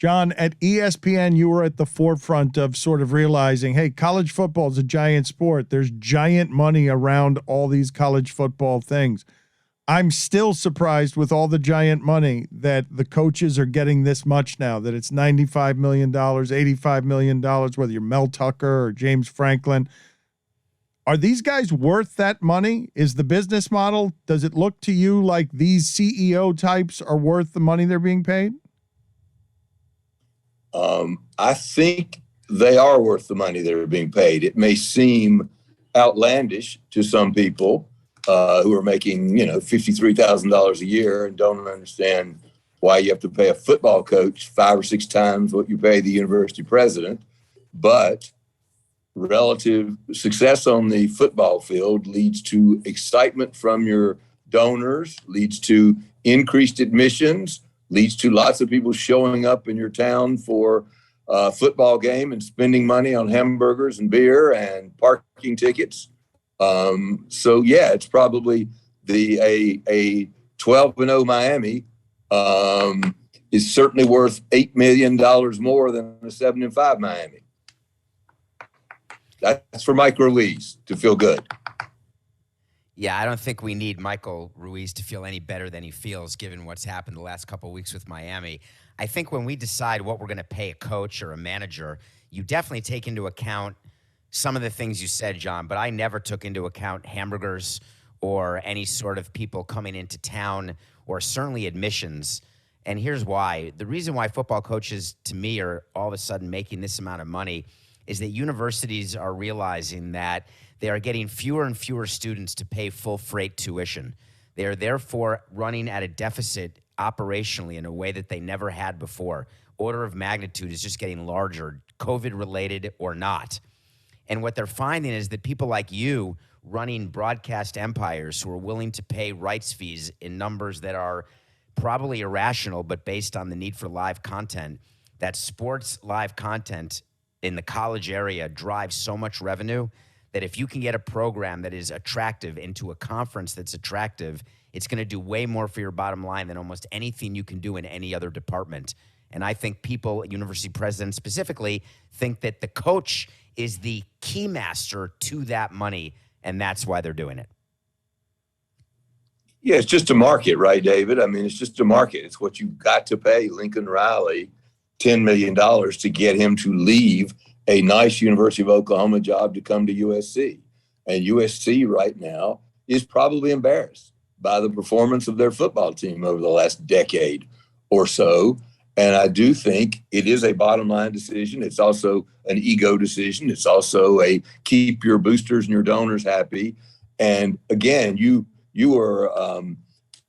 John, at ESPN, you were at the forefront of sort of realizing, hey, college football is a giant sport. There's giant money around all these college football things. I'm still surprised with all the giant money that the coaches are getting this much now, that it's $95 million, $85 million, whether you're Mel Tucker or James Franklin. Are these guys worth that money? Is the business model, does it look to you like these CEO types are worth the money they're being paid? I think they are worth the money they're being paid. It may seem outlandish to some people who are making, $53,000 a year and don't understand why you have to pay a football coach 5 or 6 times what you pay the university president. But relative success on the football field leads to excitement from your donors, leads to increased admissions, leads to lots of people showing up in your town for a football game and spending money on hamburgers and beer and parking tickets. It's probably a 12-0 Miami is certainly worth $8 million more than a 7-5 Miami. That's for Mike Ruiz to feel good. Yeah, I don't think we need Michael Ruiz to feel any better than he feels given what's happened the last couple of weeks with Miami. I think when we decide what we're going to pay a coach or a manager, you definitely take into account some of the things you said, John, but I never took into account hamburgers or any sort of people coming into town or certainly admissions. And here's why. The reason why football coaches, to me, are all of a sudden making this amount of money is that universities are realizing that they are getting fewer and fewer students to pay full freight tuition. They are therefore running at a deficit operationally in a way that they never had before. Order of magnitude is just getting larger, COVID-related or not. And what they're finding is that people like you running broadcast empires who are willing to pay rights fees in numbers that are probably irrational, but based on the need for live content, that sports live content in the college area drives so much revenue that if you can get a program that is attractive into a conference that's attractive, it's going to do way more for your bottom line than almost anything you can do in any other department. And I think people, university presidents specifically, think that the coach is the key master to that money, and that's why they're doing it. Yeah, it's just a market, right, David? I mean, it's just a market. It's what you've got to pay Lincoln Riley $10 million to get him to leave a nice University of Oklahoma job to come to USC. And USC right now is probably embarrassed by the performance of their football team over the last decade or so. And I do think it is a bottom line decision. It's also an ego decision. It's also a keep your boosters and your donors happy. And again, you were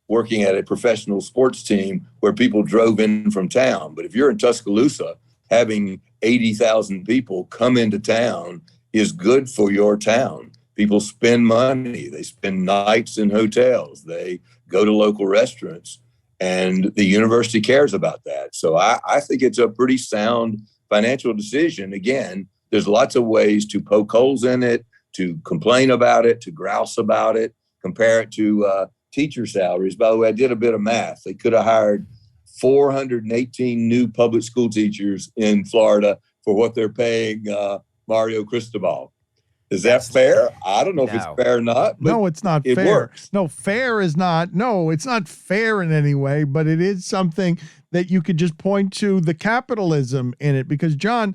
working at a professional sports team where people drove in from town. But if you're in Tuscaloosa, having 80,000 people come into town is good for your town. People spend money. They spend nights in hotels. They go to local restaurants. And the university cares about that. So I think it's a pretty sound financial decision. Again, there's lots of ways to poke holes in it, to complain about it, to grouse about it, compare it to teacher salaries. By the way, I did a bit of math. They could have hired 418 new public school teachers in Florida for what they're paying Mario Cristobal. Is that fair? I don't know if it's fair or not. No, it's not fair. Works. No, fair is not. No, it's not fair in any way, but it is something that you could just point to the capitalism in it. Because, John,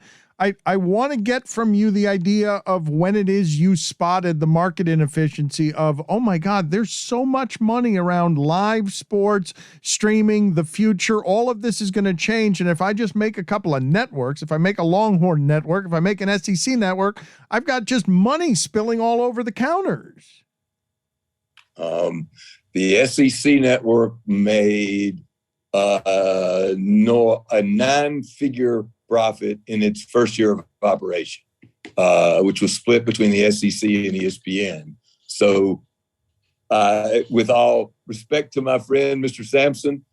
I want to get from you the idea of when it is you spotted the market inefficiency of, oh my God, there's so much money around live sports, streaming, the future. All of this is going to change. And if I just make a couple of networks, if I make a Longhorn network, if I make an SEC network, I've got just money spilling all over the counters. The SEC network made a 9-figure profit in its first year of operation, which was split between the SEC and ESPN. So with all respect to my friend, Mr. Samson,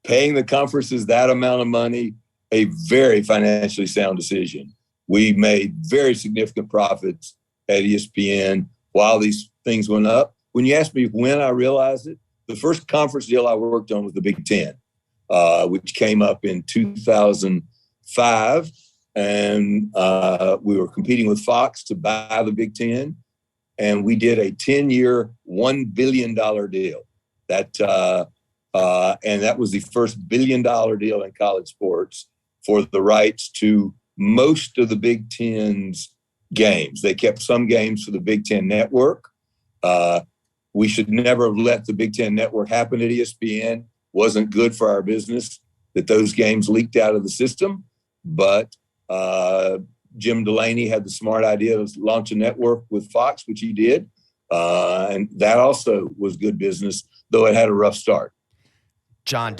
paying the conferences that amount of money, a very financially sound decision. We made very significant profits at ESPN while these things went up. When you ask me when I realized it, the first conference deal I worked on was the Big Ten. which came up in 2005. And we were competing with Fox to buy the Big Ten. And we did a 10-year, $1 billion deal. And that was the first billion-dollar deal in college sports for the rights to most of the Big Ten's games. They kept some games for the Big Ten Network. We should never have let the Big Ten Network happen at ESPN. Wasn't good for our business that those games leaked out of the system. But Jim Delaney had the smart idea to launch a network with Fox, which he did. And that also was good business, though it had a rough start. John,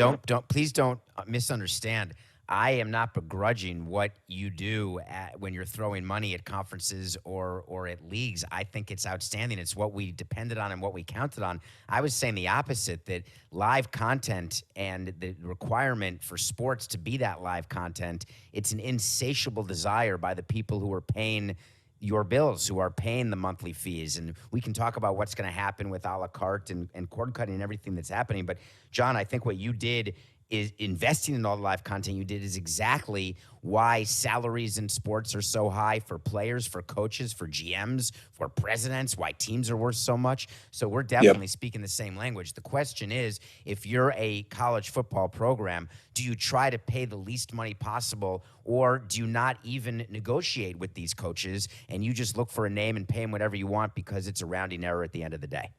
please don't misunderstand. I am not begrudging what you do when you're throwing money at conferences or at leagues. I think it's outstanding. It's what we depended on and what we counted on. I was saying the opposite, that live content and the requirement for sports to be that live content, it's an insatiable desire by the people who are paying your bills, who are paying the monthly fees. And we can talk about what's going to happen with a la carte and cord cutting and everything that's happening. But John, I think what you did is investing in all the live content you did is exactly why salaries in sports are so high for players, for coaches, for GMs, for presidents, why teams are worth so much. So we're definitely speaking the same language. The question is, if you're a college football program, do you try to pay the least money possible, or do you not even negotiate with these coaches and you just look for a name and pay them whatever you want because it's a rounding error at the end of the day?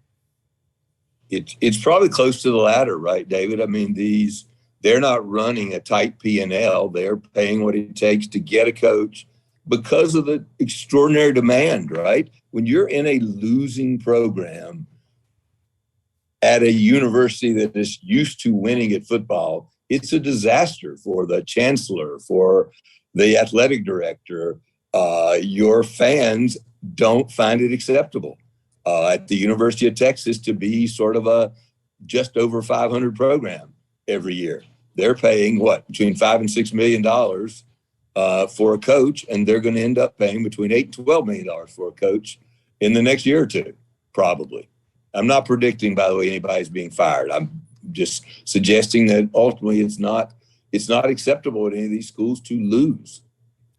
It's probably close to the latter, right, David? I mean, they're not running a tight P&L. They're paying what it takes to get a coach because of the extraordinary demand, right? When you're in a losing program at a university that is used to winning at football, it's a disaster for the chancellor, for the athletic director. Your fans don't find it acceptable at the University of Texas to be sort of a just over 500 program every year. They're paying between $5 and $6 million for a coach, and they're going to end up paying between $8 and $12 million for a coach in the next year or two, probably. I'm not predicting, by the way, anybody's being fired. I'm just suggesting that ultimately it's not acceptable at any of these schools to lose.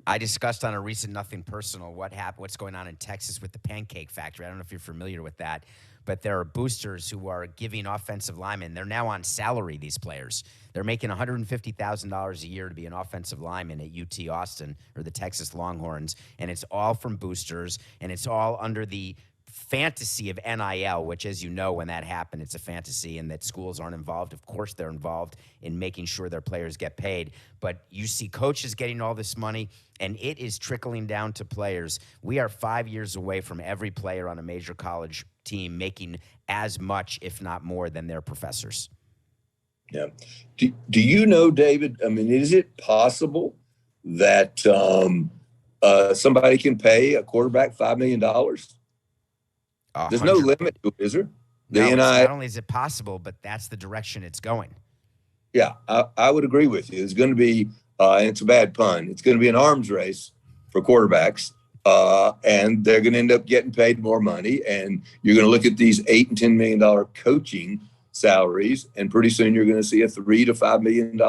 I discussed on a recent Nothing Personal what's going on in Texas with the Pancake Factory. I don't know if you're familiar with that, but there are boosters who are giving offensive linemen. They're now on salary, these players. They're making $150,000 a year to be an offensive lineman at UT Austin or the Texas Longhorns, and it's all from boosters, and it's all under the fantasy of NIL, which, as you know, when that happened, it's a fantasy, and that schools aren't involved. Of course they're involved in making sure their players get paid. But you see coaches getting all this money, and it is trickling down to players. We are 5 years away from every player on a major college team making as much, if not more, than their professors. Yeah. Do you know, David, I mean, is it possible that somebody can pay a quarterback $5 million? There's no limit to it, is there? Not only is it possible, but that's the direction it's going. Yeah, I would agree with you. It's going to be, and it's a bad pun, it's going to be an arms race for quarterbacks, and they're going to end up getting paid more money. And you're going to look at these $8 and $10 million coaching salaries, and pretty soon you're going to see a $3 to $5 million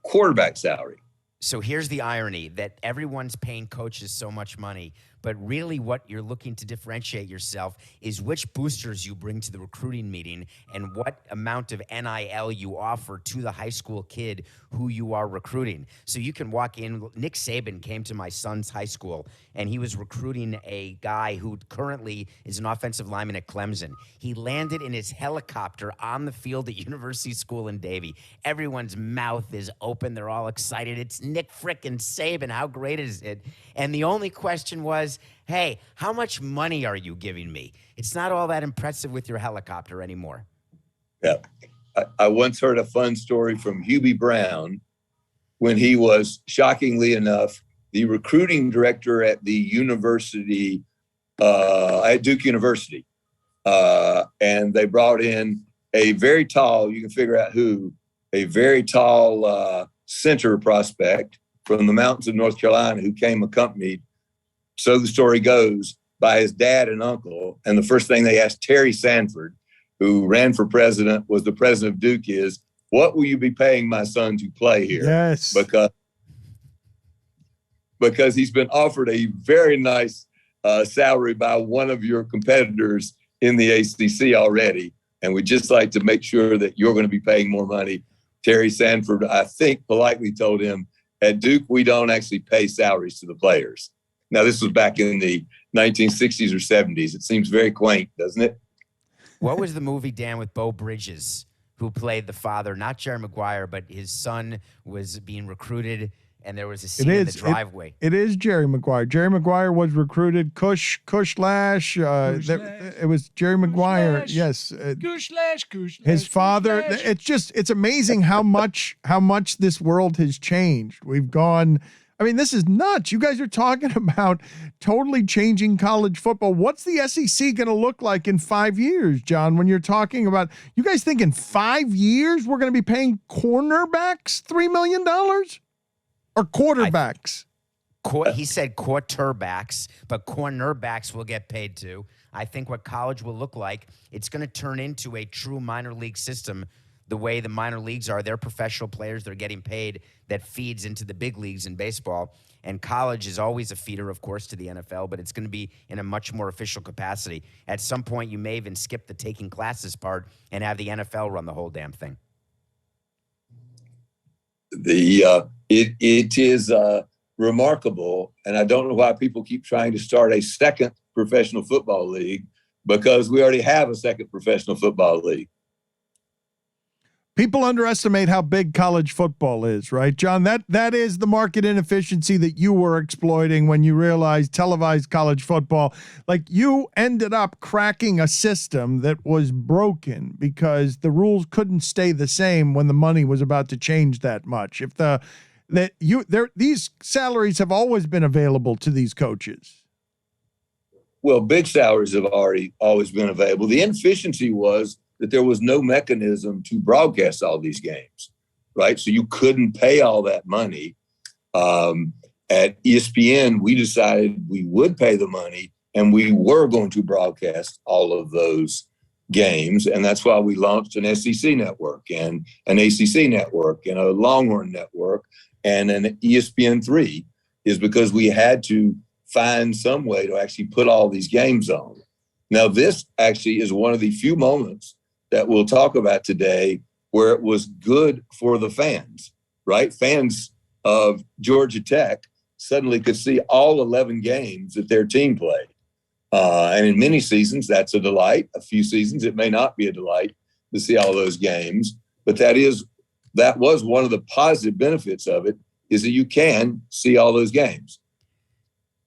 quarterback salary. So here's the irony that everyone's paying coaches so much money, but really what you're looking to differentiate yourself is which boosters you bring to the recruiting meeting and what amount of NIL you offer to the high school kid who you are recruiting. So you can walk in. Nick Saban came to my son's high school, and he was recruiting a guy who currently is an offensive lineman at Clemson. He landed in his helicopter on the field at University School in Davie. Everyone's mouth is open. They're all excited. It's Nick frickin' Saban. How great is it? And the only question was, hey, how much money are you giving me? It's not all that impressive with your helicopter anymore. Yeah. I once heard a fun story from Hubie Brown when he was, shockingly enough, the recruiting director at the university, at Duke University. And they brought in a very tall, you can figure out who, a very tall center prospect from the mountains of North Carolina who came accompanied, so the story goes, by his dad and uncle. And the first thing they asked Terry Sanford, who ran for president, was the president of Duke, is, what will you be paying my son to play here? Yes. Because he's been offered a very nice salary by one of your competitors in the ACC already. And we'd just like to make sure that you're going to be paying more money. Terry Sanford, I think, politely told him, at Duke, we don't actually pay salaries to the players. Now, this was back in the 1960s or 70s. It seems very quaint, doesn't it? What was the movie, Dan, with Beau Bridges, who played the father, not Jerry Maguire, but his son was being recruited, and there was a scene in the driveway. It is Jerry Maguire. Jerry Maguire was recruited. Kush Lash. It was Jerry Maguire. Lash. Yes. Kush Lash. His father. Lash. It's amazing how much this world has changed. We've gone. I mean, this is nuts. You guys are talking about totally changing college football. What's the SEC going to look like in 5 years, John, when you're talking about, you guys think in 5 years we're going to be paying cornerbacks $3 million? Or quarterbacks? He said quarterbacks, but cornerbacks will get paid too. I think what college will look like, it's going to turn into a true minor league system. The way the minor leagues are, they're professional players. They're getting paid. That feeds into the big leagues in baseball. And college is always a feeder, of course, to the NFL, but it's going to be in a much more official capacity. At some point, you may even skip the taking classes part and have the NFL run the whole damn thing. It is remarkable, and I don't know why people keep trying to start a second professional football league, because we already have a second professional football league. People underestimate how big college football is, right, John? That is the market inefficiency that you were exploiting when you realized televised college football. Like, you ended up cracking a system that was broken because the rules couldn't stay the same when the money was about to change that much. These salaries have always been available to these coaches. Well, big salaries have always been available. The inefficiency was that there was no mechanism to broadcast all these games, right? So you couldn't pay all that money. At ESPN, we decided we would pay the money, and we were going to broadcast all of those games. And that's why we launched an SEC network and an ACC network and a Longhorn network and an ESPN3, is because we had to find some way to actually put all these games on. Now, this actually is one of the few moments that we'll talk about today where it was good for the fans, right? Fans of Georgia Tech suddenly could see all 11 games that their team played. And in many seasons, that's a delight. A few seasons, it may not be a delight to see all those games. But that was one of the positive benefits of it, is that you can see all those games.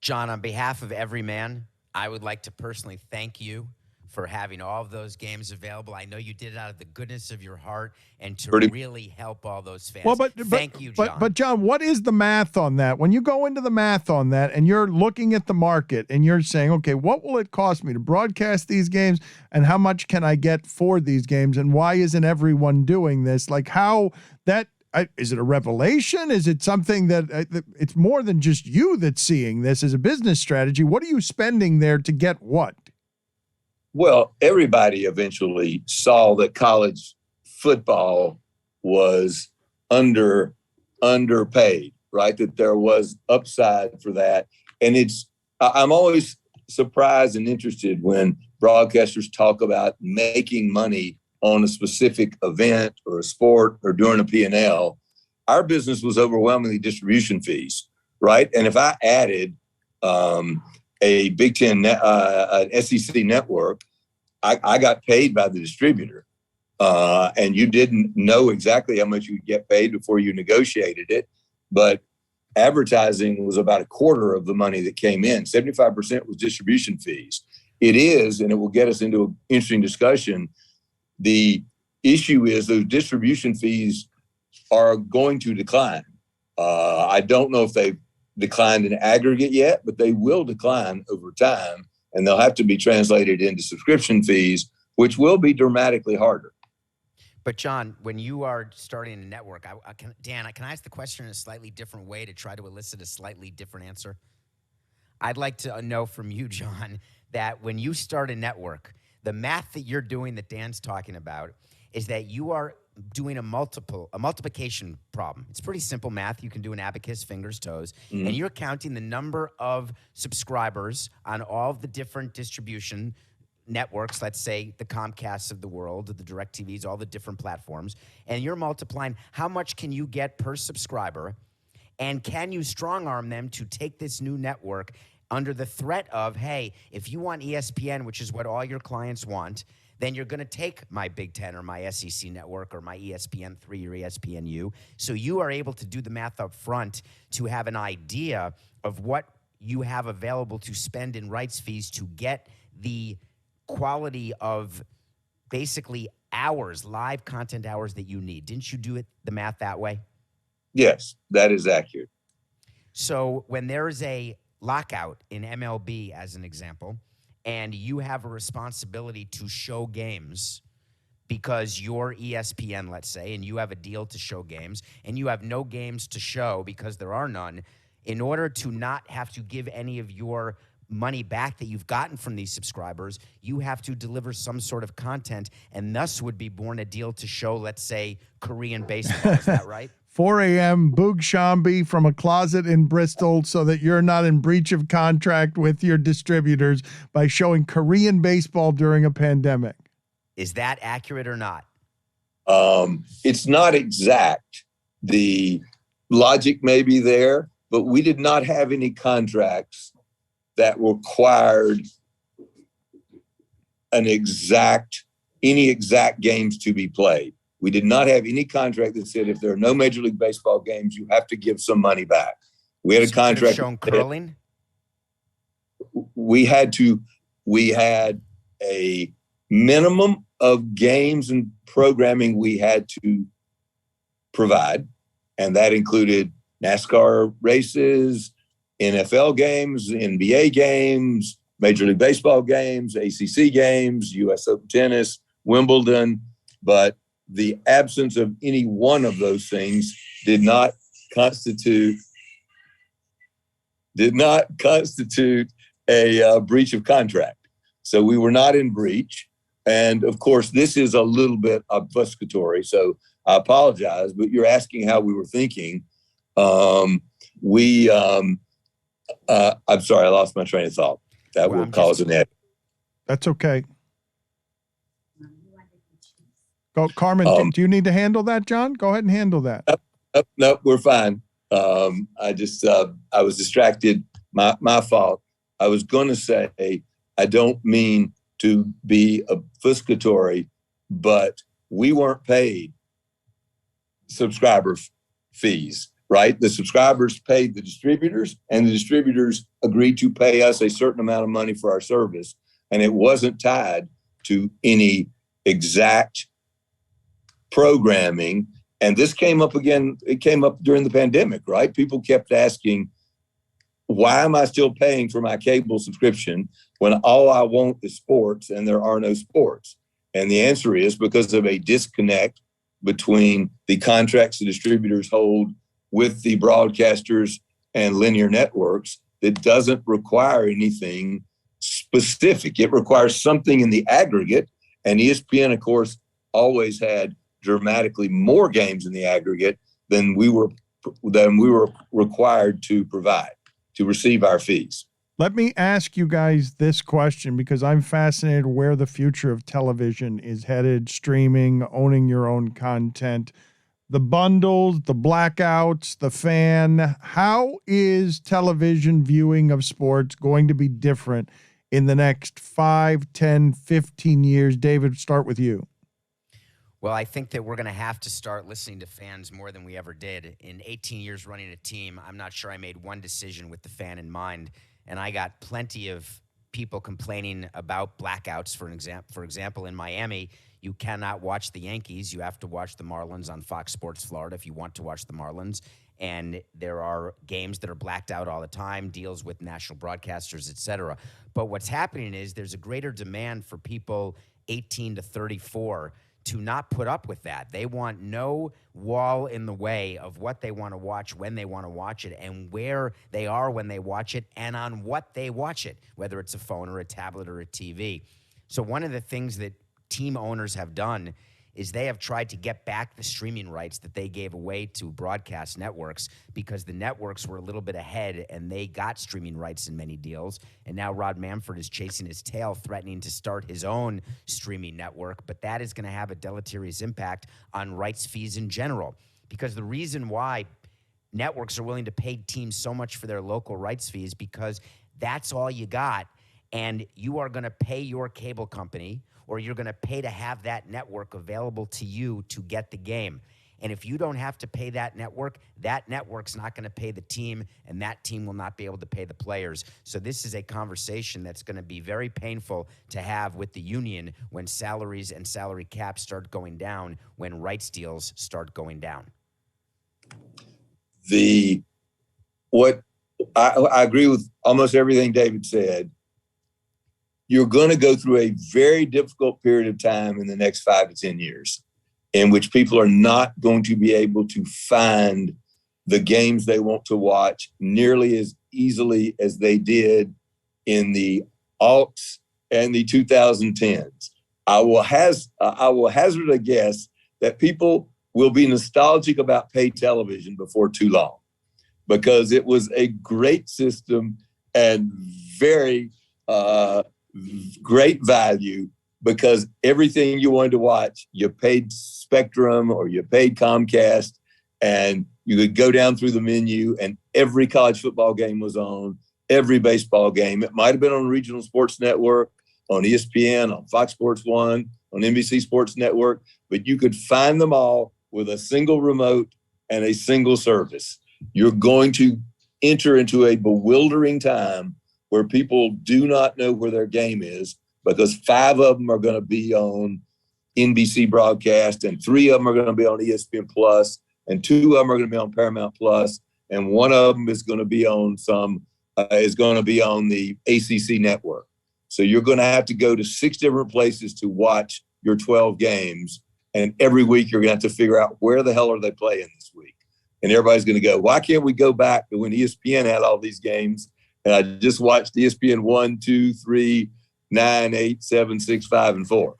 John, on behalf of every man, I would like to personally thank you for having all of those games available. I know you did it out of the goodness of your heart and to really help all those fans. Well, thank you, John. But John, what is the math on that? When you go into the math on that and you're looking at the market and you're saying, okay, what will it cost me to broadcast these games, and how much can I get for these games, and why isn't everyone doing this? Like, how that is it a revelation? Is it something that it's more than just you that's seeing this as a business strategy? What are you spending there to get what? Well, everybody eventually saw that college football was underpaid, right? That there was upside for that. And I'm always surprised and interested when broadcasters talk about making money on a specific event or a sport or during a P&L. Our business was overwhelmingly distribution fees, right? And if I added a Big Ten, an SEC network, I got paid by the distributor. And you didn't know exactly how much you'd get paid before you negotiated it. But advertising was about a quarter of the money that came in. 75% was distribution fees. It is, and it will get us into an interesting discussion. The issue is those distribution fees are going to decline. I don't know if they've declined in aggregate yet, but they will decline over time, and they'll have to be translated into subscription fees, which will be dramatically harder. But John, when you are starting a network, Dan, can I ask the question in a slightly different way to try to elicit a slightly different answer? I'd like to know from you, John, that when you start a network, the math that you're doing that Dan's talking about is that you are doing a multiplication problem. It's pretty simple math. You can do an abacus, fingers, toes, and you're counting the number of subscribers on all of the different distribution networks, let's say the Comcasts of the world, the DirecTVs, all the different platforms, and you're multiplying how much can you get per subscriber, and can you strong arm them to take this new network under the threat of, hey, if you want ESPN, which is what all your clients want, then you're going to take my Big Ten or my SEC network or my ESPN3 or ESPNU. So you are able to do the math up front to have an idea of what you have available to spend in rights fees to get the quality of basically hours, live content hours that you need. Didn't you do the math that way? Yes, that is accurate. So when there is a lockout in MLB, as an example, and you have a responsibility to show games because you're ESPN, let's say, and you have a deal to show games, and you have no games to show because there are none, in order to not have to give any of your money back that you've gotten from these subscribers, you have to deliver some sort of content, and thus would be born a deal to show, let's say, Korean baseball. Is that right? 4 a.m. Boog Shambi from a closet in Bristol so that you're not in breach of contract with your distributors by showing Korean baseball during a pandemic. Is that accurate or not? It's not exact. The logic may be there, but we did not have any contracts that required any exact games to be played. We did not have any contract that said if there are no Major League Baseball games, you have to give some money back. We had a contract. Shown curling? We had a minimum of games and programming we had to provide, and that included NASCAR races, NFL games, NBA games, Major League Baseball games, ACC games, U.S. Open tennis, Wimbledon, but the absence of any one of those things did not constitute a breach of contract. So we were not in breach. And of course, this is a little bit obfuscatory, so I apologize, but you're asking how we were thinking. I'm sorry, I lost my train of thought. That will cause an edit. That's okay. Go, Carmen, do you need to handle that, John? Go ahead and handle that. Nope, we're fine. I was distracted. My fault. I was going to say, I don't mean to be obfuscatory, but we weren't paid subscriber fees, right? The subscribers paid the distributors, and the distributors agreed to pay us a certain amount of money for our service. And it wasn't tied to any exact programming. And this came up again. It came up during the pandemic, right? People kept asking, why am I still paying for my cable subscription when all I want is sports and there are no sports? And the answer is because of a disconnect between the contracts the distributors hold with the broadcasters and linear networks that doesn't require anything specific. It requires something in the aggregate. And ESPN, of course, always had dramatically more games in the aggregate than we were required to provide to receive our fees. Let me ask you guys this question because I'm fascinated where the future of television is headed, streaming, owning your own content, the bundles, the blackouts, the fan. How is television viewing of sports going to be different in the next 5, 10, 15 years? David, start with you. Well, I think that we're going to have to start listening to fans more than we ever did. In 18 years running a team, I'm not sure I made one decision with the fan in mind. And I got plenty of people complaining about blackouts. For example, in Miami, you cannot watch the Yankees. You have to watch the Marlins on Fox Sports Florida if you want to watch the Marlins. And there are games that are blacked out all the time, deals with national broadcasters, et cetera. But what's happening is there's a greater demand for people 18 to 34 to not put up with that. They want no wall in the way of what they want to watch, when they want to watch it, and where they are when they watch it, and on what they watch it, whether it's a phone or a tablet or a TV. So one of the things that team owners have done is they have tried to get back the streaming rights that they gave away to broadcast networks because the networks were a little bit ahead and they got streaming rights in many deals. And now Rod Manfred is chasing his tail, threatening to start his own streaming network. But that is going to have a deleterious impact on rights fees in general, because the reason why networks are willing to pay teams so much for their local rights fees because that's all you got. And you are going to pay your cable company, or you're going to pay to have that network available to you to get the game. And if you don't have to pay that network's not going to pay the team, and that team will not be able to pay the players. So this is a conversation that's going to be very painful to have with the union when salaries and salary caps start going down, when rights deals start going down. I agree with almost everything David said. You're going to go through a very difficult period of time in the next 5 to 10 years in which people are not going to be able to find the games they want to watch nearly as easily as they did in the aughts and the 2010s. I will hazard a guess that people will be nostalgic about pay television before too long, because it was a great system and very great value, because everything you wanted to watch, you paid Spectrum or you paid Comcast, and you could go down through the menu and every college football game was on, every baseball game. It might have been on Regional Sports Network, on ESPN, on Fox Sports 1, on NBC Sports Network, but you could find them all with a single remote and a single service. You're going to enter into a bewildering time where people do not know where their game is, because 5 of them are going to be on NBC broadcast, and 3 of them are going to be on ESPN Plus, and 2 of them are going to be on Paramount Plus, and 1 of them is going to be on the ACC network. So you're going to have to go to 6 different places to watch your 12 games, and every week you're going to have to figure out where the hell are they playing this week. And everybody's going to go, why can't we go back to when ESPN had all these games? And I just watched ESPN 1, 2, 3, 9, 8, 7, 6, 5, and 4.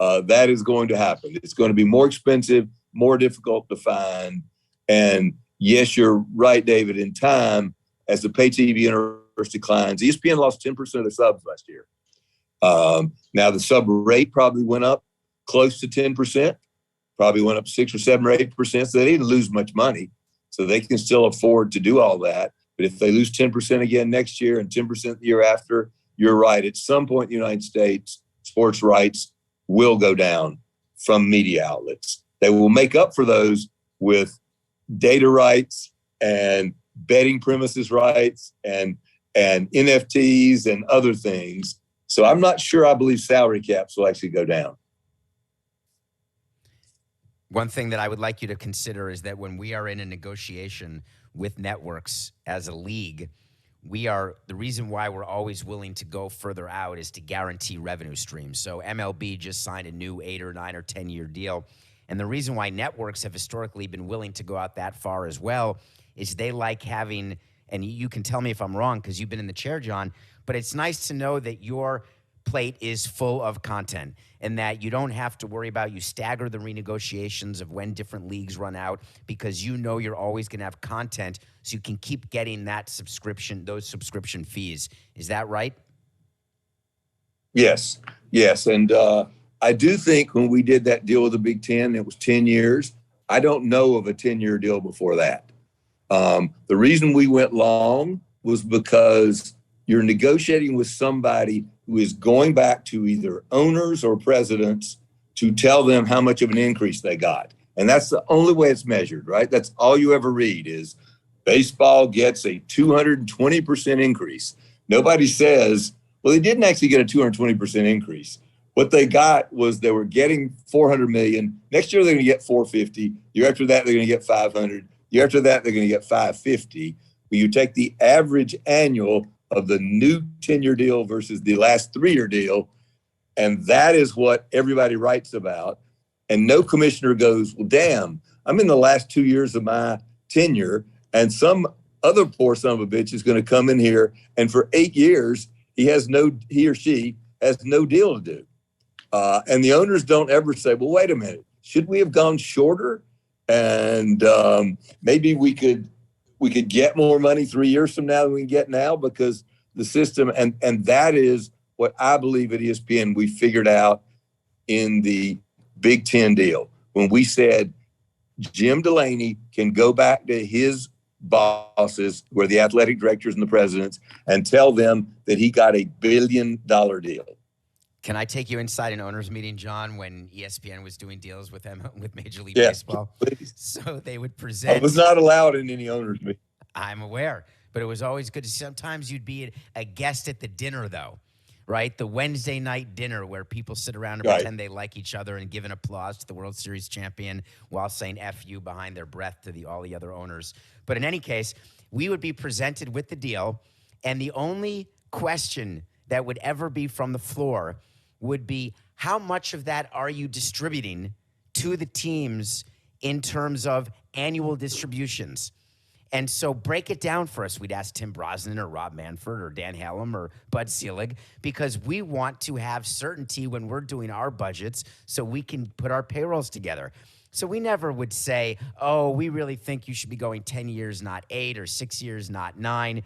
That is going to happen. It's going to be more expensive, more difficult to find. And yes, you're right, David, in time, as the pay TV universe declines, ESPN lost 10% of their subs last year. Now the sub rate probably went up close to 10%, probably went up 6 or 7 or 8%. So they didn't lose much money. So they can still afford to do all that. But if they lose 10% again next year and 10% the year after, you're right. At some point in the United States, sports rights will go down from media outlets. They will make up for those with data rights and betting premises rights and NFTs and other things. So I'm not sure I believe salary caps will actually go down. One thing that I would like you to consider is that when we are in a negotiation with networks as a league, the reason why we're always willing to go further out is to guarantee revenue streams. So MLB just signed a new 8 or 9 or 10-year deal. And the reason why networks have historically been willing to go out that far as well is they like having, and you can tell me if I'm wrong because you've been in the chair, John, but it's nice to know that your plate is full of content and that you don't have to worry about, you stagger the renegotiations of when different leagues run out, because you know you're always going to have content so you can keep getting those subscription fees. Is that right? Yes. And I do think when we did that deal with the Big Ten, it was 10 years. I don't know of a 10-year deal before that. The reason we went long was because you're negotiating with somebody who is going back to either owners or presidents to tell them how much of an increase they got. And that's the only way it's measured, right? That's all you ever read is baseball gets a 220% increase. Nobody says, well, they didn't actually get a 220% increase. What they got was they were getting $400 million. Next year, they're going to get $450. Year after that, they're going to get $500. Year after that, they're going to get $550. When you take the average annual of the new 10-year deal versus the last 3-year deal, and that is what everybody writes about. And no commissioner goes, well, damn, I'm in the last 2 years of my tenure, and some other poor son of a bitch is going to come in here, and for 8 years, he or she has no deal to do. And the owners don't ever say, well, wait a minute, should we have gone shorter? And maybe we could get more money 3 years from now than we can get now, because the system, and that is what I believe at ESPN we figured out in the Big Ten deal. When we said Jim Delaney can go back to his bosses, who are the athletic directors and the presidents, and tell them that he got $1 billion deal. Can I take you inside an owners meeting, John, when ESPN was doing deals with them with Major League Baseball? Please. So they would present. I was not allowed in any owners meeting. I'm aware, but it was always good to see. Sometimes you'd be a guest at the dinner, though, right? The Wednesday night dinner where people sit around and pretend they like each other and give an applause to the World Series champion while saying F you behind their breath to all the other owners. But in any case, we would be presented with the deal, and the only question that would ever be from the floor would be, how much of that are you distributing to the teams in terms of annual distributions? And so break it down for us. We'd ask Tim Brosnan or Rob Manfred or Dan Hallam or Bud Selig, because we want to have certainty when we're doing our budgets so we can put our payrolls together. So we never would say, oh, we really think you should be going 10 years, not 8, or 6 years, not 9.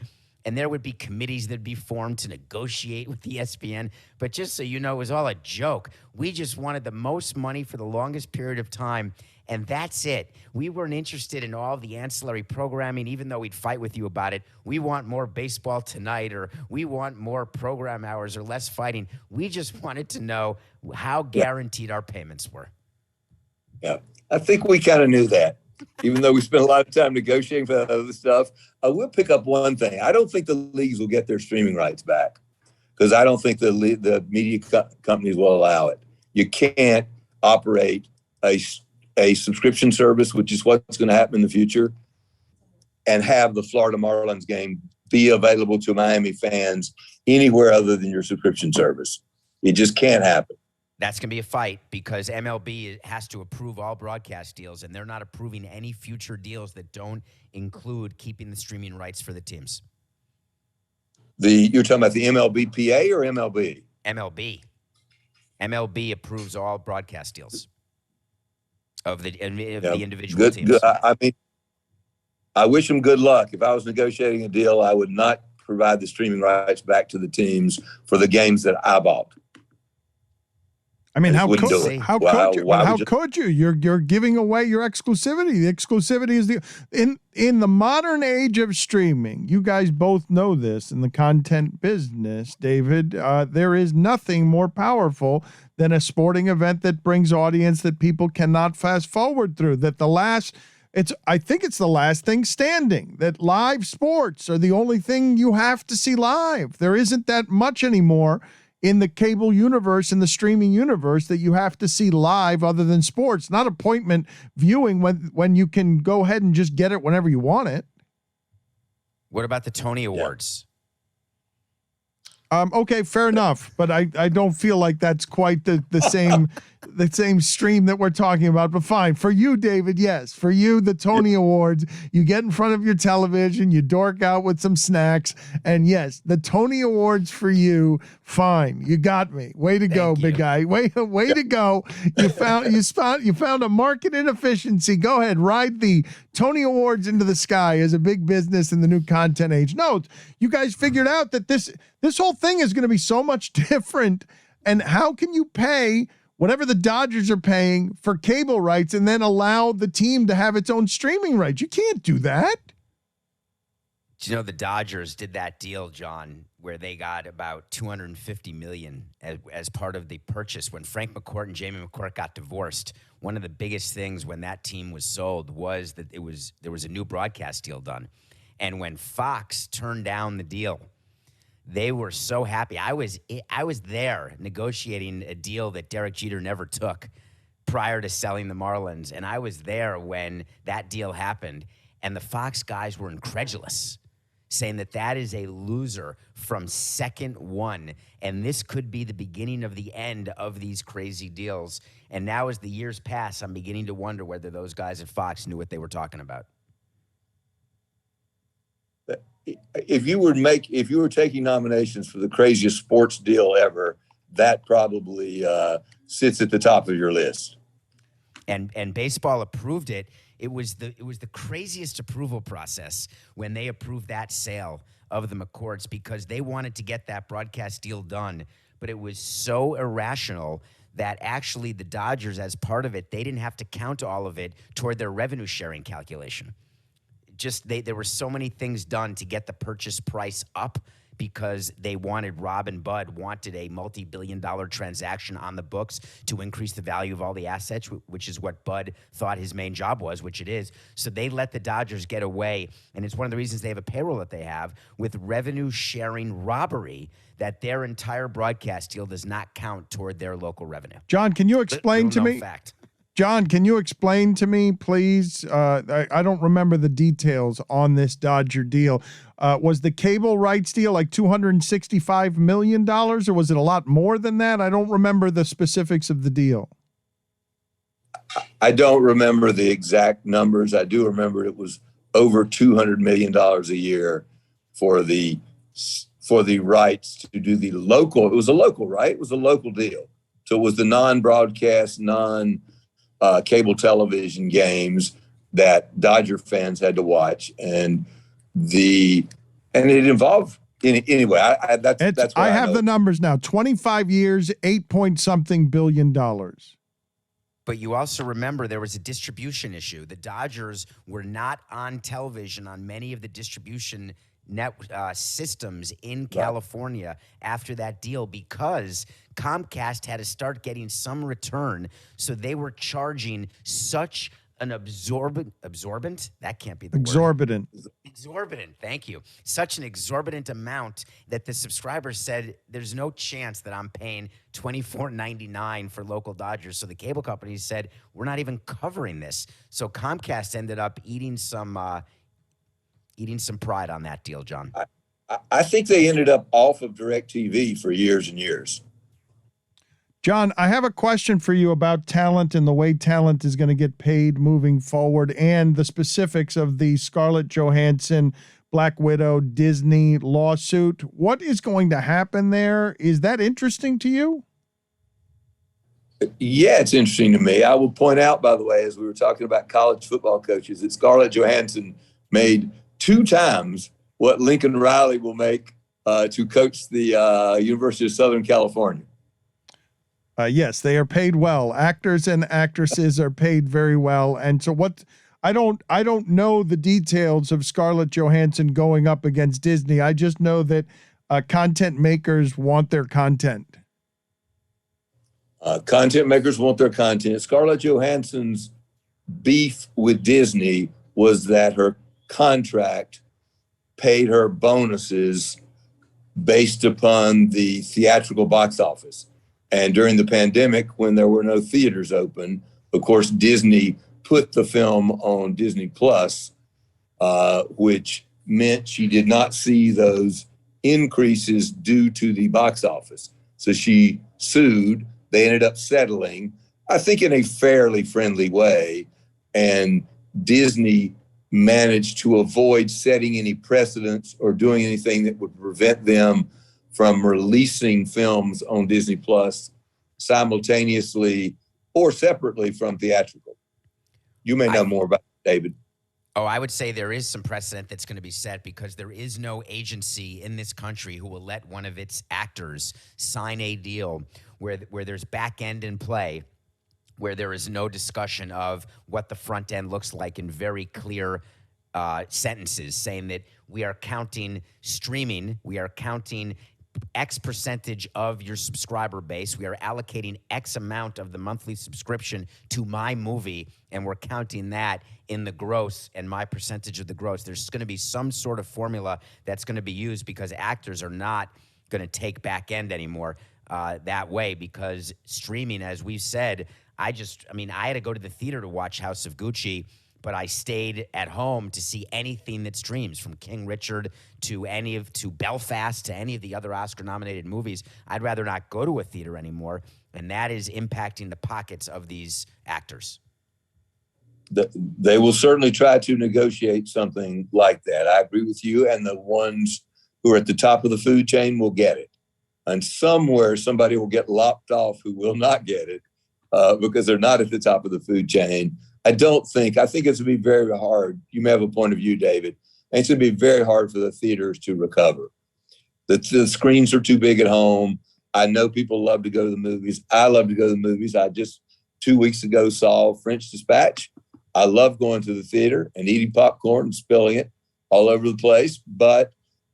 And there would be committees that would be formed to negotiate with ESPN. But just so you know, it was all a joke. We just wanted the most money for the longest period of time, and that's it. We weren't interested in all the ancillary programming, even though we'd fight with you about it. We want more baseball tonight, or we want more program hours, or less fighting. We just wanted to know how guaranteed our payments were. Yeah, I think we kind of knew that. Even though we spent a lot of time negotiating for that other stuff, I will pick up one thing. I don't think the leagues will get their streaming rights back, because I don't think the media companies will allow it. You can't operate a subscription service, which is what's going to happen in the future, and have the Florida Marlins game be available to Miami fans anywhere other than your subscription service. It just can't happen. That's going to be a fight, because MLB has to approve all broadcast deals, and they're not approving any future deals that don't include keeping the streaming rights for the teams. You're talking about the MLBPA or MLB? MLB. MLB approves all broadcast deals of the individual teams. Good. I mean, I wish them good luck. If I was negotiating a deal, I would not provide the streaming rights back to the teams for the games that I bought. I mean, how could you? You're giving away your exclusivity. The exclusivity is in the modern age of streaming. You guys both know this in the content business, David. There is nothing more powerful than a sporting event that brings audience that people cannot fast forward through. I think it's the last thing standing. That live sports are the only thing you have to see live. There isn't that much anymore in the cable universe, in the streaming universe, that you have to see live other than sports, not appointment viewing when you can go ahead and just get it whenever you want it. What about the Tony Awards? Okay, fair enough, but I don't feel like that's quite the same the same stream that we're talking about. But fine, for you, David, yes, for you, the Tony Awards, you get in front of your television, you dork out with some snacks, and yes, the Tony Awards for you, fine, you got me. Way to go, big guy. Way to go. You found a market inefficiency. Go ahead, ride the Tony Awards into the sky as a big business in the new content age. No, you guys figured out that this whole thing is going to be so much different. And how can you pay whatever the Dodgers are paying for cable rights and then allow the team to have its own streaming rights? You can't do that. Do you know the Dodgers did that deal, John, where they got about $250 million as part of the purchase when Frank McCourt and Jamie McCourt got divorced? One of the biggest things when that team was sold was that there was a new broadcast deal done. And when Fox turned down the deal, they were so happy. I was there negotiating a deal that Derek Jeter never took prior to selling the Marlins. And I was there when that deal happened. And the Fox guys were incredulous, saying that is a loser from second one. And this could be the beginning of the end of these crazy deals. And now as the years pass, I'm beginning to wonder whether those guys at Fox knew what they were talking about. If you were taking nominations for the craziest sports deal ever, that probably sits at the top of your list. And baseball approved it. It was the craziest approval process when they approved that sale of the McCourts, because they wanted to get that broadcast deal done, but it was so irrational that actually the Dodgers, as part of it, they didn't have to count all of it toward their revenue sharing calculation. Just there were so many things done to get the purchase price up, because they wanted, Rob and Bud wanted a multi-billion-dollar transaction on the books to increase the value of all the assets, which is what Bud thought his main job was, which it is. So they let the Dodgers get away, and it's one of the reasons they have a payroll that they have, with revenue-sharing robbery, that their entire broadcast deal does not count toward their local revenue. John, can you explain to me? Fact. John, can you explain to me, please? I don't remember the details on this Dodger deal. Was the cable rights deal like $265 million, or was it a lot more than that? I don't remember the specifics of the deal. I don't remember the exact numbers. I do remember it was over $200 million a year for the rights to do the local. It was a local, right? It was a local deal. So it was the non-broadcast, cable television games that Dodger fans had to watch, and it involved anyway. I have the numbers now. 25 years, $8-point-something billion. But you also remember there was a distribution issue. The Dodgers were not on television on many of the distribution systems in California after that deal, because Comcast had to start getting some return. So they were charging such an exorbitant, that can't be the word. Exorbitant, thank you. Such an exorbitant amount that the subscribers said, there's no chance that I'm paying $24.99 for local Dodgers. So the cable companies said, we're not even covering this. So Comcast ended up eating some pride on that deal, John. I think they ended up off of DirecTV for years and years. John, I have a question for you about talent and the way talent is going to get paid moving forward, and the specifics of the Scarlett Johansson, Black Widow, Disney lawsuit. What is going to happen there? Is that interesting to you? Yeah, it's interesting to me. I will point out, by the way, as we were talking about college football coaches, that Scarlett Johansson made 2 times what Lincoln Riley will make to coach the University of Southern California. Yes, they are paid well. Actors and actresses are paid very well. And so I don't know the details of Scarlett Johansson going up against Disney. I just know that content makers want their content. Content makers want their content. Scarlett Johansson's beef with Disney was that her contract paid her bonuses based upon the theatrical box office. And during the pandemic, when there were no theaters open, of course, Disney put the film on Disney Plus, which meant she did not see those increases due to the box office. So she sued. They ended up settling, I think, in a fairly friendly way. And Disney managed to avoid setting any precedents or doing anything that would prevent them from releasing films on Disney Plus simultaneously or separately from theatrical. You may know more about it, David. Oh, I would say there is some precedent that's going to be set, because there is no agency in this country who will let one of its actors sign a deal where there's back end in play, where there is no discussion of what the front end looks like in very clear sentences, saying that we are counting streaming, we are counting X percentage of your subscriber base, we are allocating X amount of the monthly subscription to my movie, and we're counting that in the gross and my percentage of the gross. There's going to be some sort of formula that's going to be used, because actors are not going to take back end anymore that way, because streaming, as we've said, I had to go to the theater to watch House of Gucci, but I stayed at home to see anything that streams, from King Richard to Belfast to any of the other Oscar-nominated movies. I'd rather not go to a theater anymore, and that is impacting the pockets of these actors. They will certainly try to negotiate something like that. I agree with you, and the ones who are at the top of the food chain will get it. and somewhere somebody will get lopped off who will not get it because they're not at the top of the food chain. I think it's going to be very hard. You may have a point of view, David. And it's going to be very hard for the theaters to recover. The screens are too big at home. I know people love to go to the movies. I love to go to the movies. I just 2 weeks ago saw French Dispatch. I love going to the theater and eating popcorn and spilling it all over the place, but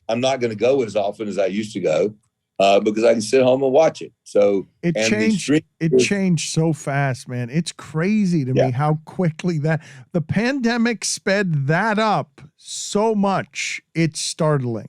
I'm not going to go as often as I used to go because I can sit home and watch it. So it changed so fast, man. It's crazy to me how quickly the pandemic sped that up so much. It's startling.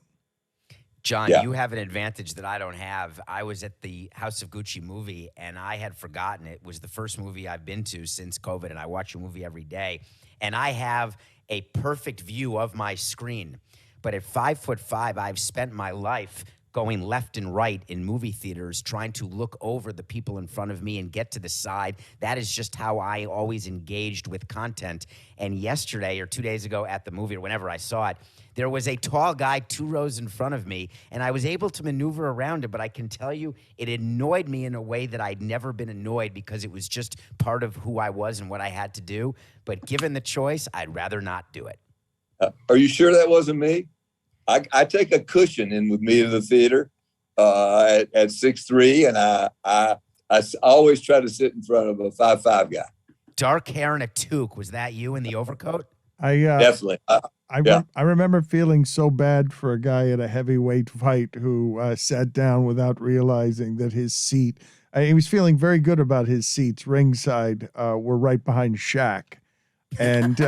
John, you have an advantage that I don't have. I was at the House of Gucci movie, and I had forgotten it was the first movie I've been to since COVID, and I watch a movie every day. And I have a perfect view of my screen. But at 5'5", I've spent my life going left and right in movie theaters, trying to look over the people in front of me and get to the side. That is just how I always engaged with content. And yesterday or 2 days ago at the movie, or whenever I saw it, there was a tall guy 2 rows in front of me, and I was able to maneuver around him, but I can tell you it annoyed me in a way that I'd never been annoyed because it was just part of who I was and what I had to do. But given the choice, I'd rather not do it. Are you sure that wasn't me? I take a cushion in with me to the theater at 6'3", and I always try to sit in front of a 5'5" guy. Dark hair and a toque. Was that you in the overcoat? Definitely. I remember feeling so bad for a guy at a heavyweight fight who sat down without realizing that his seat, he was feeling very good about his seats ringside, were right behind Shaq. And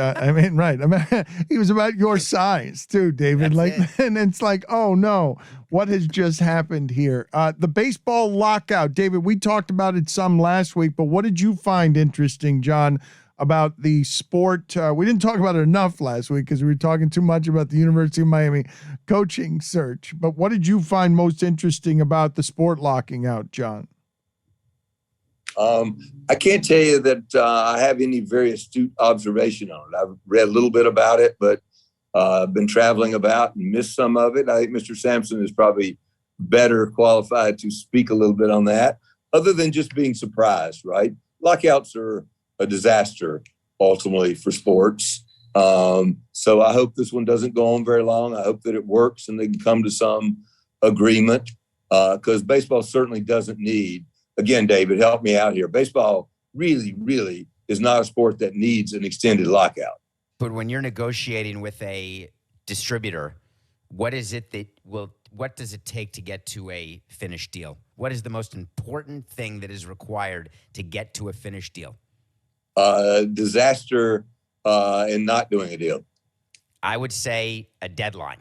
he was about your size too, David. And it's like, oh no, what has just happened here? The baseball lockout, David, we talked about it some last week, but what did you find interesting, John, about the sport? We didn't talk about it enough last week because we were talking too much about the University of Miami coaching search. But what did you find most interesting about the sport locking out, John? I can't tell you that I have any very astute observation on it. I've read a little bit about it, but I've been traveling about and missed some of it. I think Mr. Samson is probably better qualified to speak a little bit on that, other than just being surprised, right? Lockouts are a disaster, ultimately, for sports. So I hope this one doesn't go on very long. I hope that it works and they can come to some agreement because baseball certainly doesn't need. Again, David, help me out here. Baseball really, really is not a sport that needs an extended lockout. But when you're negotiating with a distributor, what does it take to get to a finished deal? What is the most important thing that is required to get to a finished deal? Disaster in not doing a deal. I would say a deadline.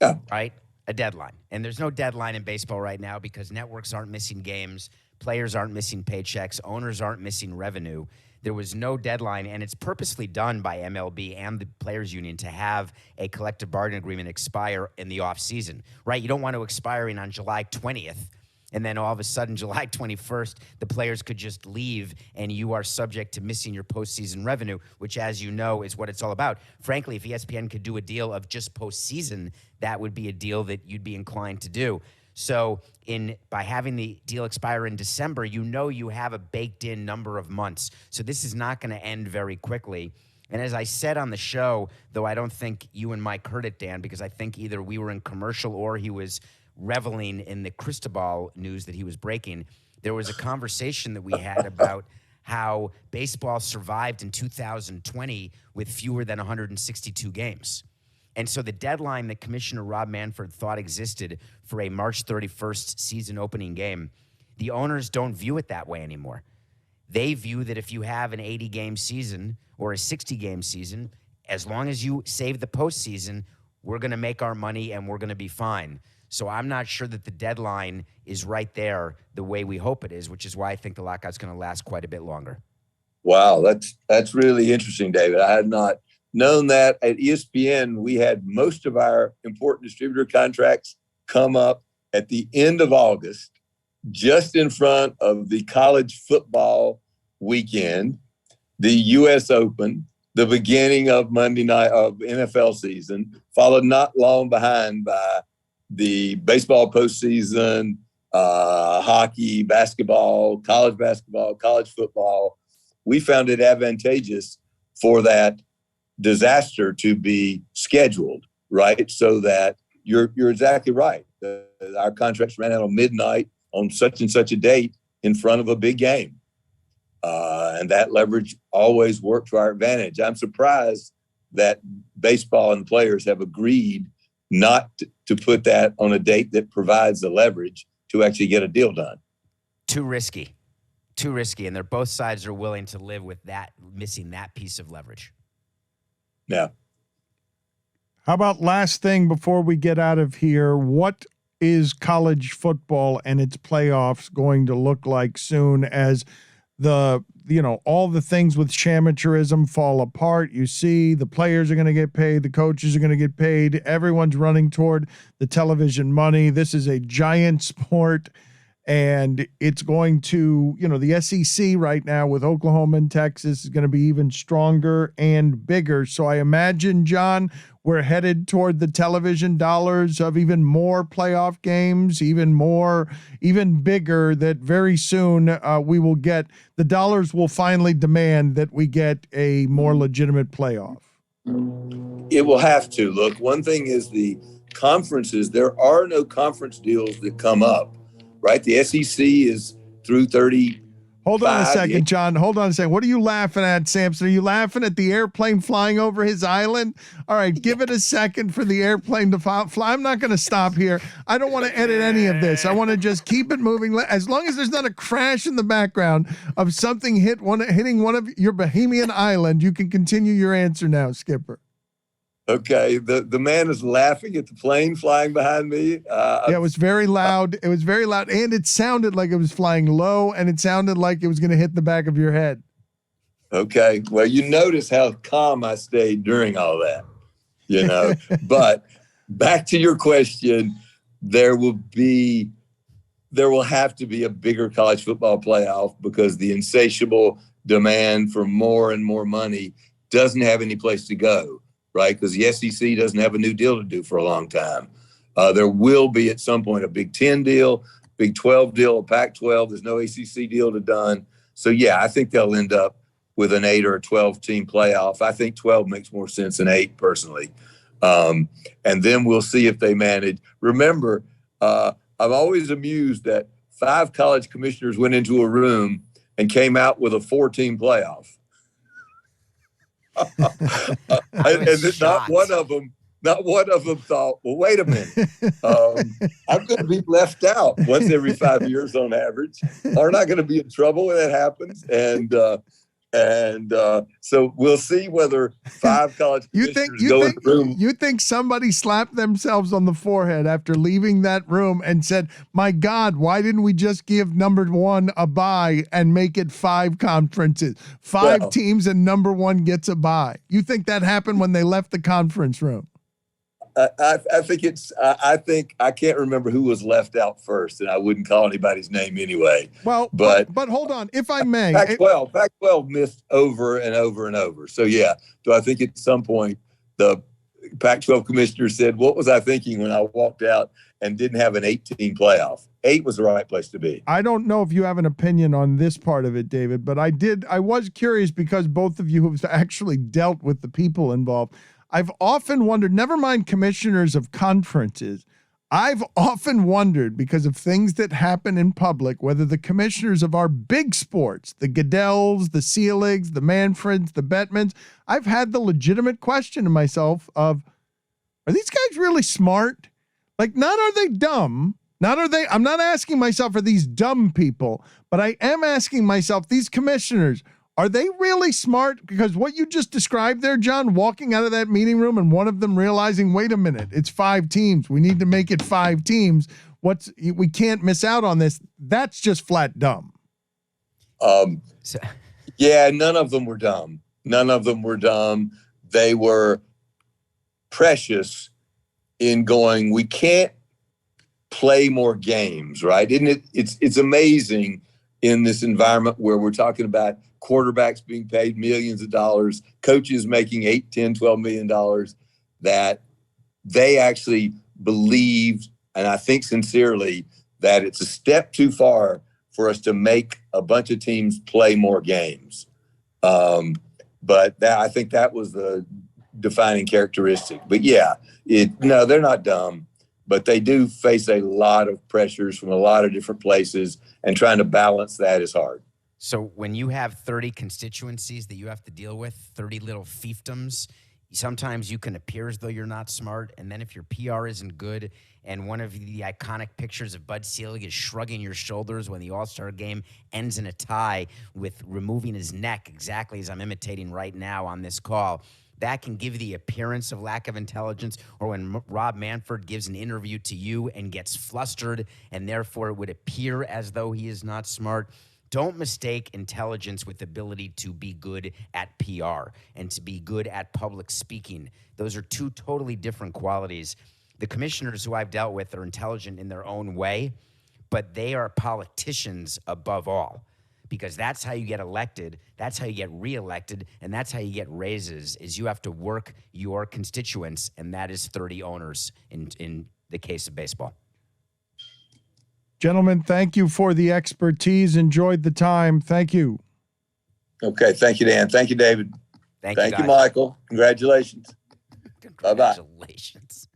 Yeah. Right? A deadline. And there's no deadline in baseball right now because networks aren't missing games, players aren't missing paychecks, owners aren't missing revenue. There was no deadline, and it's purposely done by MLB and the Players Union to have a collective bargaining agreement expire in the offseason, right? You don't want to expiring on July 20th, and then all of a sudden, July 21st, the players could just leave, and you are subject to missing your postseason revenue, which, as you know, is what it's all about. Frankly, if ESPN could do a deal of just postseason, that would be a deal that you'd be inclined to do. So by having the deal expire in December, you know you have a baked-in number of months. So this is not going to end very quickly. And as I said on the show, though I don't think you and Mike heard it, Dan, because I think either we were in commercial or he was reveling in the Cristobal news that he was breaking, there was a conversation that we had about how baseball survived in 2020 with fewer than 162 games. And so the deadline that Commissioner Rob Manfred thought existed for a March 31st season opening game, the owners don't view it that way anymore. They view that if you have an 80-game season or a 60-game season, as long as you save the postseason, we're going to make our money and we're going to be fine. So I'm not sure that the deadline is right there the way we hope it is, which is why I think the lockout's going to last quite a bit longer. Wow, that's really interesting, David. I had not known that. At ESPN, we had most of our important distributor contracts come up at the end of August, just in front of the college football weekend, the U.S. Open, the beginning of Monday night of NFL season, followed not long behind by the baseball postseason, hockey, basketball, college football. We found it advantageous for that disaster to be scheduled, right? So that you're exactly right. Our contracts ran out on midnight on such and such a date in front of a big game. And that leverage always worked to our advantage. I'm surprised that baseball and players have agreed not to put that on a date that provides the leverage to actually get a deal done. Too risky. And they're both sides are willing to live with that, missing that piece of leverage. Yeah. How about last thing before we get out of here? What is college football and its playoffs going to look like soon as all the things with amateurism fall apart? You see the players are going to get paid. The coaches are going to get paid. Everyone's running toward the television money. This is a giant sport. And it's going to, the SEC right now with Oklahoma and Texas is going to be even stronger and bigger. So I imagine, John, we're headed toward the television dollars of even more playoff games, even bigger, that very soon we will get, the dollars will finally demand that we get a more legitimate playoff. It will have to. Look, one thing is the conferences, there are no conference deals that come up. Right, the SEC is through 30. Hold on a second, John. Hold on a second. What are you laughing at, Samson? Are you laughing at the airplane flying over his island? All right, give it a second for the airplane to fly. I'm not going to stop here. I don't want to edit any of this. I want to just keep it moving. As long as there's not a crash in the background of something hitting one of your Bahamian island, you can continue your answer now, Skipper. Okay, the man is laughing at the plane flying behind me. Yeah, it was very loud. It was very loud, and it sounded like it was flying low, and it sounded like it was going to hit the back of your head. Okay, well, you notice how calm I stayed during all that, But back to your question, there will have to be a bigger college football playoff because the insatiable demand for more and more money doesn't have any place to go. Right, because the SEC doesn't have a new deal to do for a long time. There will be at some point a Big 10 deal, Big 12 deal, a Pac-12. There's no ACC deal to done. So, yeah, I think they'll end up with an 8 or a 12-team playoff. I think 12 makes more sense than 8, personally. And then we'll see if they manage. Remember, I'm always amused that 5 college commissioners went into a room and came out with a 4-team playoff. And not one of them thought, well, wait a minute, I'm going to be left out once every 5 years on average. Aren't I going to be in trouble when that happens? And so we'll see whether 5 college commissioners go in the room. You think somebody slapped themselves on the forehead after leaving that room and said, my God, why didn't we just give number 1 a bye and make it 5 conferences, 5 teams and number 1 gets a bye? You think that happened when they left the conference room? I think I can't remember who was left out first, and I wouldn't call anybody's name anyway. Well, but hold on, if I may, Pac-12 missed over and over and over. So yeah, so I think at some point the Pac-12 commissioner said, "What was I thinking when I walked out and didn't have an 18 playoff? 8 was the right place to be." I don't know if you have an opinion on this part of it, David, but I was curious because both of you have actually dealt with the people involved. I've often wondered, never mind commissioners of conferences, I've often wondered, because of things that happen in public, whether the commissioners of our big sports, the Goodells, the Seeligs, the Manfreds, the Bettmans, I've had the legitimate question to myself of, are these guys really smart? Like, not are they dumb, I'm not asking myself, are these dumb people, but I am asking myself, these commissioners, are they really smart? Because what you just described there, John, walking out of that meeting room and one of them realizing, wait a minute, it's 5 teams. We need to make it 5 teams. We can't miss out on this. That's just flat dumb. Yeah, none of them were dumb. They were precious in going, we can't play more games, right? Isn't it? It's amazing in this environment where we're talking about quarterbacks being paid millions of dollars, coaches making $8, $10, $12 million, that they actually believed And I think sincerely that it's a step too far for us to make a bunch of teams play more games. But I think that was the defining characteristic. But yeah, no, they're not dumb, but they do face a lot of pressures from a lot of different places, and trying to balance that is hard. So when you have 30 constituencies that you have to deal with, 30 little fiefdoms, sometimes you can appear as though you're not smart. And then if your PR isn't good and one of the iconic pictures of Bud Selig is shrugging your shoulders when the All-Star game ends in a tie with removing his neck, exactly as I'm imitating right now on this call, that can give the appearance of lack of intelligence. Or when Rob Manfred gives an interview to you and gets flustered and therefore it would appear as though he is not smart. Don't mistake intelligence with ability to be good at PR and to be good at public speaking. Those are two totally different qualities. The commissioners who I've dealt with are intelligent in their own way, but they are politicians above all, because that's how you get elected, that's how you get reelected, and that's how you get raises, is you have to work your constituents, and that is 30 owners in the case of baseball. Gentlemen, thank you for the expertise. Enjoyed the time. Thank you. Okay. Thank you, Dan. Thank you, David. Thank you, Michael. Congratulations. Congratulations.